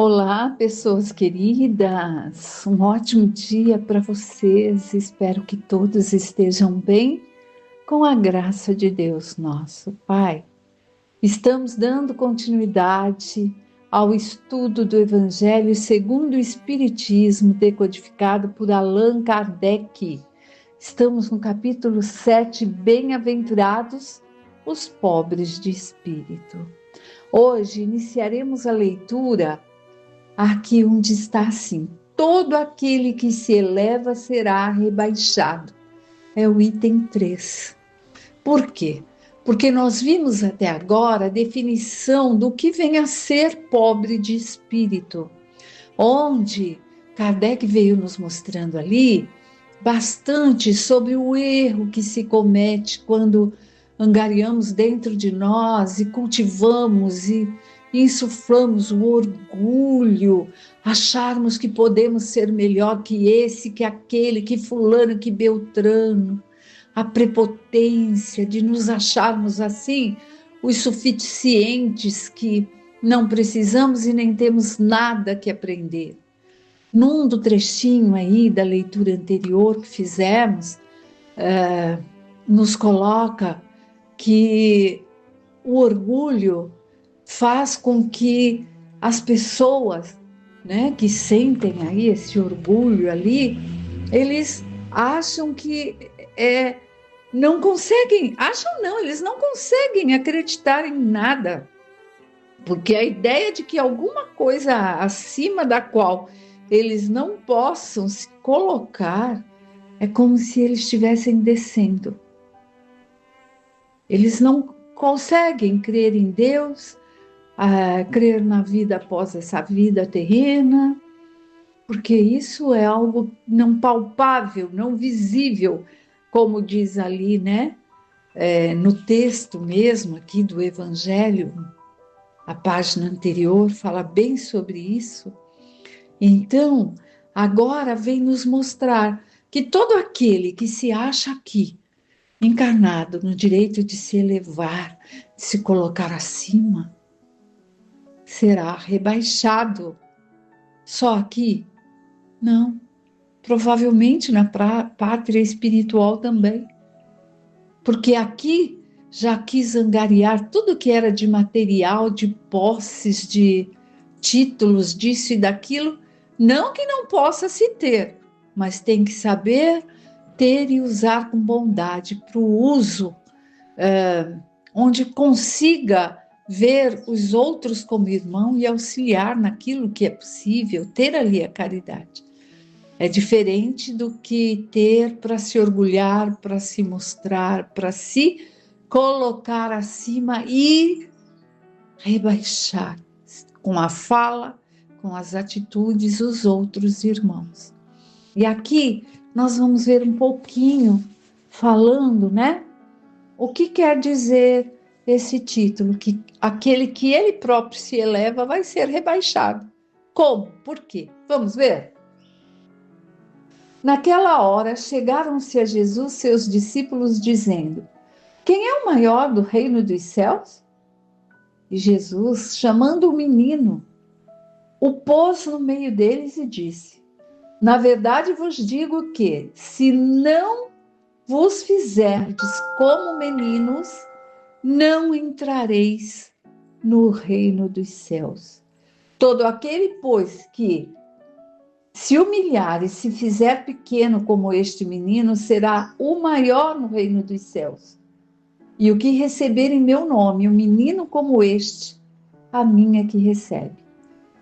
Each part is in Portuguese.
Olá, pessoas queridas, um ótimo dia para vocês. Espero que todos estejam bem, com a graça de Deus, nosso Pai. Estamos dando continuidade ao estudo do Evangelho segundo o Espiritismo, decodificado por Allan Kardec. Estamos no capítulo 7, Bem-aventurados os pobres de espírito. Hoje iniciaremos a leitura aqui onde está assim: todo aquele que se eleva será rebaixado. É o item 3. Por quê? Porque nós vimos até agora a definição do que vem a ser pobre de espírito, onde Kardec veio nos mostrando ali bastante sobre o erro que se comete quando angariamos dentro de nós e cultivamos e insuflamos o orgulho, acharmos que podemos ser melhor que esse, que aquele, que fulano, que beltrano, a prepotência de nos acharmos assim, os suficientes, que não precisamos e nem temos nada que aprender. Num do trechinho aí da leitura anterior que fizemos, nos coloca que o orgulho faz com que as pessoas, né, que sentem aí esse orgulho ali, eles acham que não conseguem, eles não conseguem acreditar em nada, porque a ideia de que alguma coisa acima da qual eles não possam se colocar é como se eles estivessem descendo. Eles não conseguem crer em Deus, crer na vida após essa vida terrena, porque isso é algo não palpável, não visível, como diz ali, né? No texto mesmo aqui do Evangelho, a página anterior fala bem sobre isso. Então, agora vem nos mostrar que todo aquele que se acha aqui, encarnado no direito de se elevar, de se colocar acima, será rebaixado. Só aqui? Não. Provavelmente na pátria espiritual também. Porque aqui já quis angariar tudo que era de material, de posses, de títulos, disso e daquilo. Não que não possa se ter, mas tem que saber ter e usar com bondade para o uso onde consiga ver os outros como irmão e auxiliar naquilo que é possível, ter ali a caridade. É diferente do que ter para se orgulhar, para se mostrar, para se colocar acima e rebaixar com a fala, com as atitudes, os outros irmãos. E aqui nós vamos ver um pouquinho falando, né? O que quer dizer esse título? Que aquele que ele próprio se eleva vai ser rebaixado. Como? Por quê? Vamos ver? Naquela hora chegaram-se a Jesus seus discípulos dizendo: quem é o maior do reino dos céus? E Jesus, chamando o menino, o pôs no meio deles e disse: na verdade vos digo que, se não vos fizerdes como meninos, não entrareis no reino dos céus. Todo aquele, pois, que se humilhar e se fizer pequeno como este menino, será o maior no reino dos céus. E o que receber em meu nome, um menino como este, a mim é que recebe.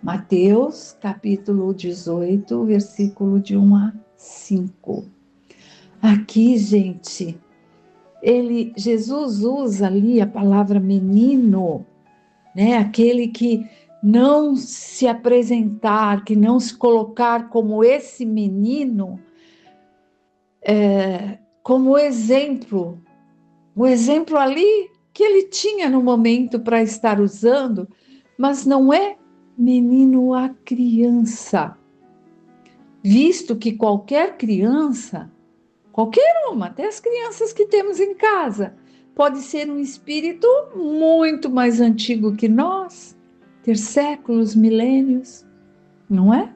Mateus, capítulo 18, versículo de 1 a 5. Aqui, gente, Jesus usa ali a palavra menino, né? Aquele que não se apresentar, que não se colocar como esse menino, como exemplo, o exemplo ali que ele tinha no momento para estar usando, mas não é menino a criança, visto que qualquer criança, qualquer uma, até as crianças que temos em casa, pode ser um espírito muito mais antigo que nós, ter séculos, milênios, não é?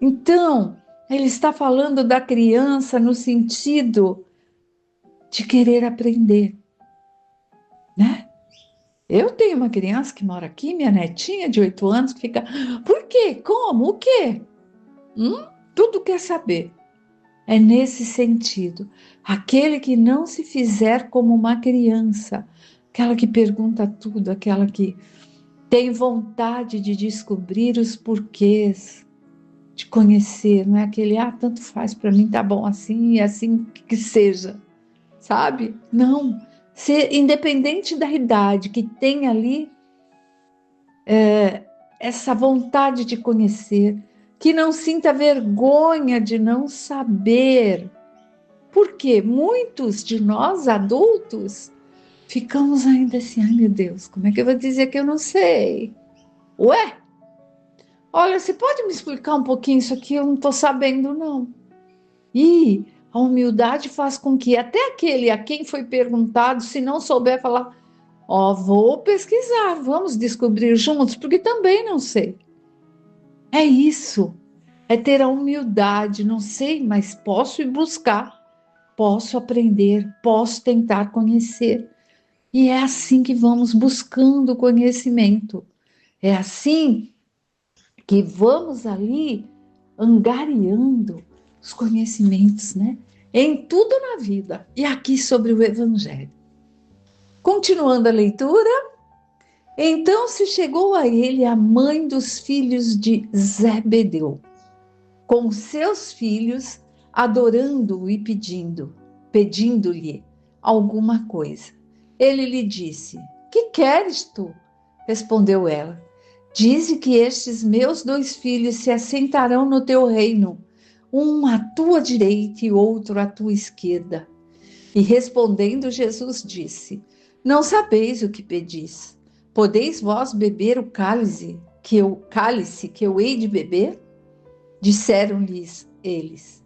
Então, ele está falando da criança no sentido de querer aprender, né? Eu tenho uma criança que mora aqui, minha netinha de 8 anos, que fica, por quê? Como? O quê? Tudo quer saber. É nesse sentido. Aquele que não se fizer como uma criança, aquela que pergunta tudo, aquela que tem vontade de descobrir os porquês, de conhecer, não é aquele, tanto faz para mim, tá bom assim e assim que seja, sabe? Não. Ser independente da idade, que tem ali essa vontade de conhecer, que não sinta vergonha de não saber. Porque muitos de nós adultos ficamos ainda assim, ai meu Deus, como é que eu vou dizer que eu não sei? Ué, olha, você pode me explicar um pouquinho isso aqui? Eu não estou sabendo, não. E a humildade faz com que até aquele a quem foi perguntado, se não souber falar, vou pesquisar, vamos descobrir juntos, porque também não sei. É isso, é ter a humildade, não sei, mas posso ir buscar, posso aprender, posso tentar conhecer. E é assim que vamos buscando conhecimento. É assim que vamos ali angariando os conhecimentos, né? Em tudo na vida. E aqui sobre o Evangelho. Continuando a leitura, então se chegou a ele a mãe dos filhos de Zebedeu, com seus filhos, adorando-o e pedindo-lhe alguma coisa. Ele lhe disse: que queres tu? Respondeu ela: dize que estes meus 2 filhos se assentarão no teu reino, um à tua direita e outro à tua esquerda. E respondendo, Jesus disse: não sabeis o que pedis. Podeis vós beber o cálice que eu hei de beber? Disseram-lhes eles: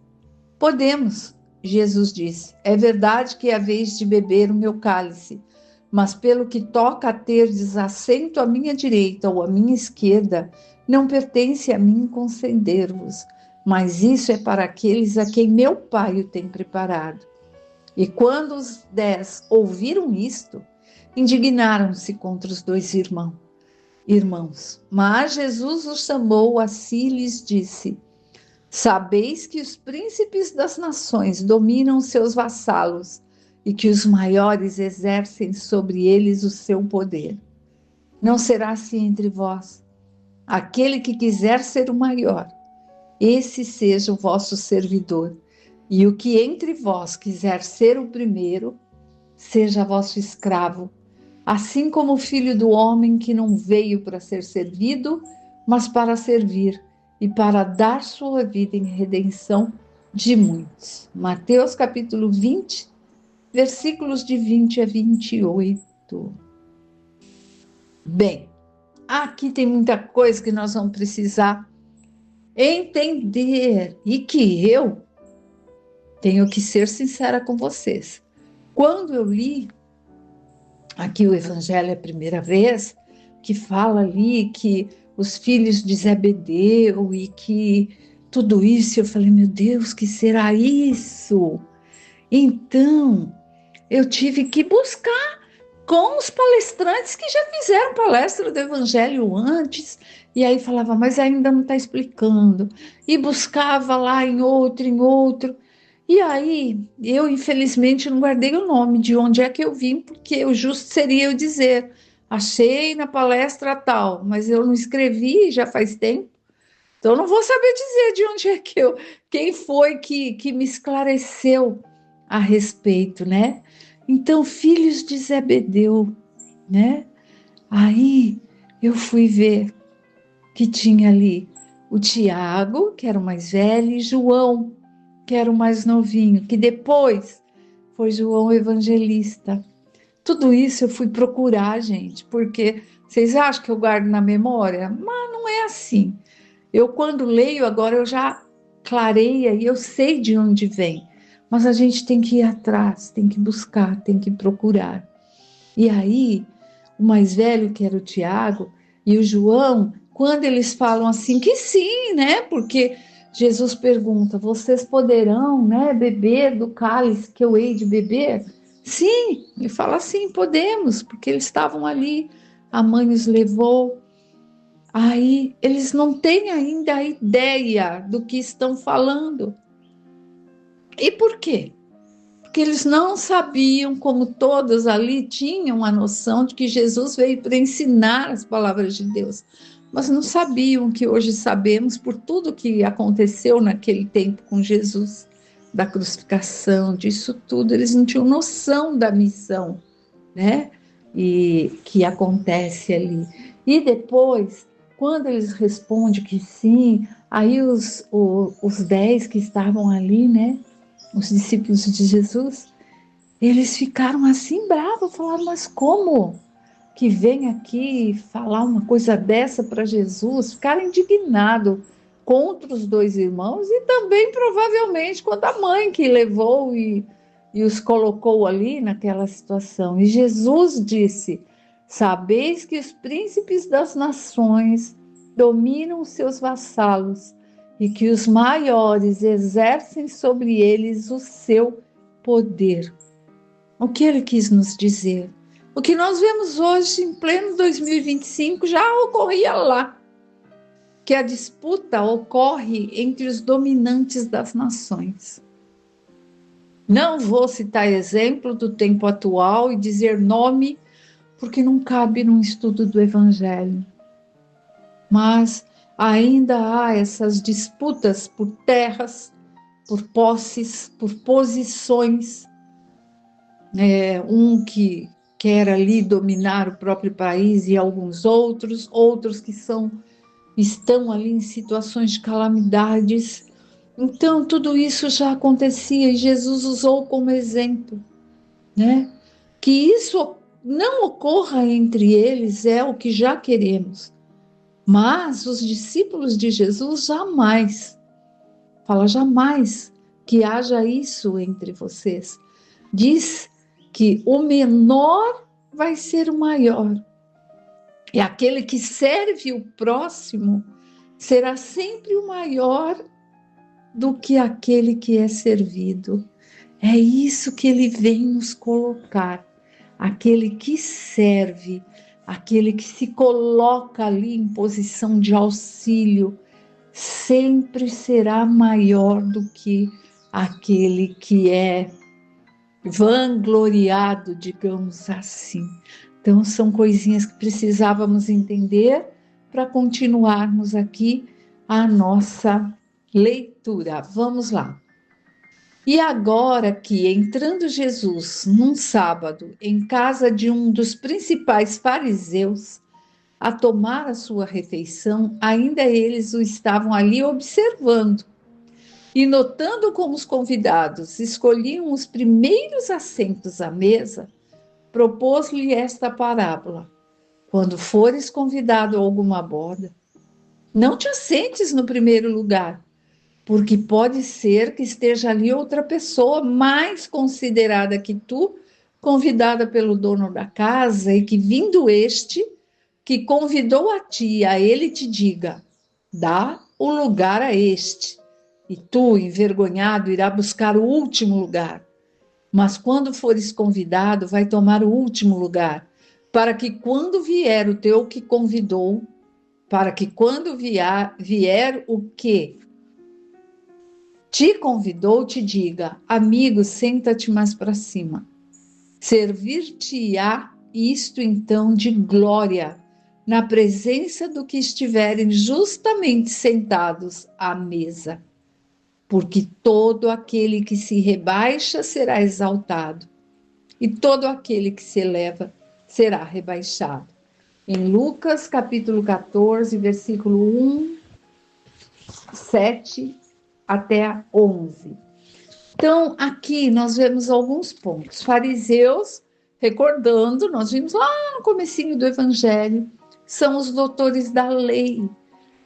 podemos. Jesus disse: é verdade que haveis de beber o meu cálice, mas pelo que toca a terdes assento à minha direita ou à minha esquerda, não pertence a mim conceder-vos, mas isso é para aqueles a quem meu Pai o tem preparado. E quando os 10 ouviram isto, indignaram-se contra os 2 irmãos. Mas Jesus os chamou a si e lhes disse: sabeis que os príncipes das nações dominam seus vassalos e que os maiores exercem sobre eles o seu poder. Não será assim entre vós. Aquele que quiser ser o maior, esse seja o vosso servidor. E o que entre vós quiser ser o primeiro, seja vosso escravo. Assim como o Filho do Homem, que não veio para ser servido, mas para servir e para dar sua vida em redenção de muitos. Mateus capítulo 20, versículos de 20 a 28. Bem, aqui tem muita coisa que nós vamos precisar entender e que eu tenho que ser sincera com vocês. Quando eu li aqui o Evangelho a primeira vez, que fala ali que os filhos de Zebedeu e que tudo isso, eu falei, meu Deus, que será isso? Então, eu tive que buscar com os palestrantes que já fizeram palestra do Evangelho antes, e aí falava, mas ainda não está explicando, e buscava lá em outro, e aí eu infelizmente não guardei o nome de onde é que eu vim, porque o justo seria eu dizer, achei na palestra tal, mas eu não escrevi já faz tempo, então eu não vou saber dizer de onde é que quem foi que me esclareceu a respeito, né? Então, filhos de Zebedeu, né? Aí eu fui ver que tinha ali o Tiago, que era o mais velho, e João, que era o mais novinho, que depois foi João Evangelista. Tudo isso eu fui procurar, gente, porque vocês acham que eu guardo na memória? Mas não é assim. Eu, quando leio agora, eu já clareia e eu sei de onde vem. Mas a gente tem que ir atrás, tem que buscar, tem que procurar. E aí, o mais velho, que era o Tiago, e o João, quando eles falam assim que sim, né? Porque Jesus pergunta: vocês poderão, né, beber do cálice que eu hei de beber? Sim, ele fala sim, podemos, porque eles estavam ali, a mãe os levou. Aí eles não têm ainda a ideia do que estão falando. E por quê? Porque eles não sabiam, como todos ali tinham a noção de que Jesus veio para ensinar as palavras de Deus, mas não sabiam que hoje sabemos por tudo que aconteceu naquele tempo com Jesus, da crucificação, disso tudo. Eles não tinham noção da missão, né? E que acontece ali. E depois, quando eles respondem que sim, aí os 10 que estavam ali, né? Os discípulos de Jesus, eles ficaram assim bravos, falaram: mas como que vem aqui falar uma coisa dessa para Jesus? Ficaram indignados contra os dois irmãos e também provavelmente contra a mãe que levou e os colocou ali naquela situação. E Jesus disse: sabeis que os príncipes das nações dominam seus vassalos e que os maiores exercem sobre eles o seu poder. O que ele quis nos dizer? O que nós vemos hoje, em pleno 2025, já ocorria lá, que a disputa ocorre entre os dominantes das nações. Não vou citar exemplo do tempo atual e dizer nome, porque não cabe num estudo do Evangelho. Mas ainda há essas disputas por terras, por posses, por posições. Um que quer ali dominar o próprio país e alguns outros que estão ali em situações de calamidades. Então, tudo isso já acontecia e Jesus usou como exemplo, né? Que isso não ocorra entre eles é o que já queremos. Mas os discípulos de Jesus jamais, fala jamais que haja isso entre vocês. Diz que o menor vai ser o maior. E aquele que serve o próximo será sempre o maior do que aquele que é servido. É isso que ele vem nos colocar. Aquele que serve, aquele que se coloca ali em posição de auxílio, sempre será maior do que aquele que é vangloriado, digamos assim. Então, são coisinhas que precisávamos entender para continuarmos aqui a nossa leitura. Vamos lá. E agora que, entrando Jesus num sábado em casa de um dos principais fariseus, a tomar a sua refeição, ainda eles o estavam ali observando. E notando como os convidados escolhiam os primeiros assentos à mesa, propôs-lhe esta parábola: quando fores convidado a alguma boda, não te assentes no primeiro lugar, porque pode ser que esteja ali outra pessoa mais considerada que tu, convidada pelo dono da casa, e que vindo este, que convidou a ti, a ele te diga: dá o lugar a este. E tu, envergonhado, irá buscar o último lugar. Mas quando fores convidado, vai tomar o último lugar, para que quando vier o teu que convidou, para que quando vier o que te convidou, te diga: amigo, senta-te mais para cima. Servir-te-á isto então de glória, na presença do que estiverem justamente sentados à mesa. Porque todo aquele que se rebaixa será exaltado, e todo aquele que se eleva será rebaixado. Em Lucas, capítulo 14, versículo 1, 7 até 11. Então, aqui nós vemos alguns pontos. Fariseus, recordando, nós vimos lá no comecinho do Evangelho, são os doutores da lei,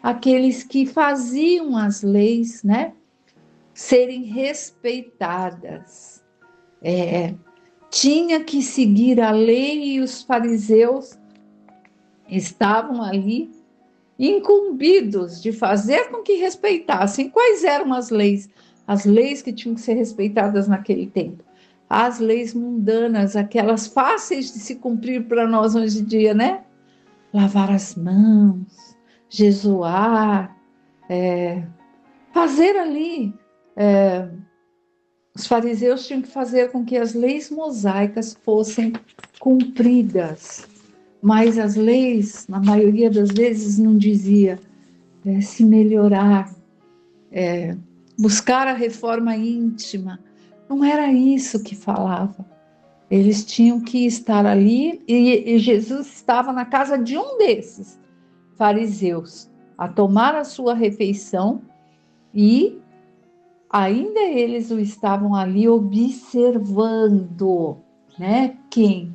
aqueles que faziam as leis, né, serem respeitadas. Tinha que seguir a lei e os fariseus estavam ali incumbidos de fazer com que respeitassem. Quais eram as leis? As leis que tinham que ser respeitadas naquele tempo. As leis mundanas, aquelas fáceis de se cumprir para nós hoje em dia, né? Lavar as mãos, jejuar, fazer ali. Os fariseus tinham que fazer com que as leis mosaicas fossem cumpridas. Mas as leis, na maioria das vezes, não dizia se melhorar, buscar a reforma íntima. Não era isso que falava. Eles tinham que estar ali e Jesus estava na casa de um desses fariseus, a tomar a sua refeição e ainda eles o estavam ali observando, né? Quem?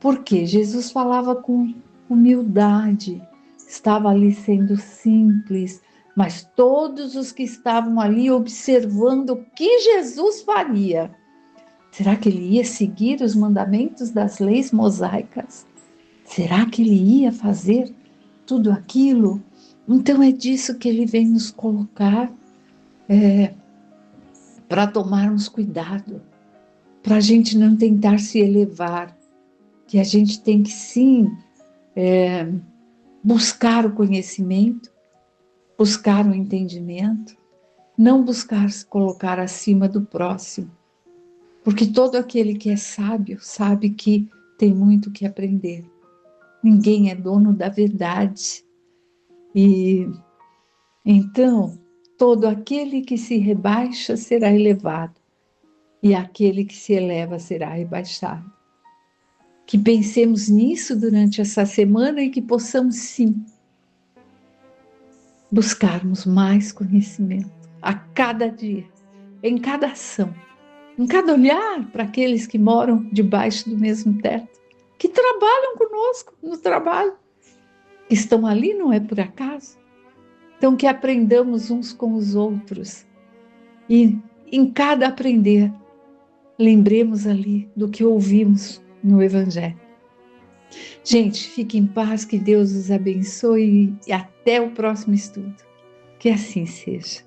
Porque Jesus falava com humildade, estava ali sendo simples, mas todos os que estavam ali observando o que Jesus faria. Será que ele ia seguir os mandamentos das leis mosaicas? Será que ele ia fazer tudo aquilo? Então é disso que ele vem nos colocar, para tomarmos cuidado, para a gente não tentar se elevar, que a gente tem que sim buscar o conhecimento, buscar o entendimento, não buscar se colocar acima do próximo, porque todo aquele que é sábio sabe que tem muito que aprender. Ninguém é dono da verdade. E então, todo aquele que se rebaixa será elevado, e aquele que se eleva será rebaixado. Que pensemos nisso durante essa semana e que possamos sim buscarmos mais conhecimento a cada dia, em cada ação, em cada olhar para aqueles que moram debaixo do mesmo teto, que trabalham conosco no trabalho, que estão ali não é por acaso. Então que aprendamos uns com os outros e em cada aprender lembremos ali do que ouvimos no Evangelho. Gente, fique em paz, que Deus os abençoe e até o próximo estudo. Que assim seja.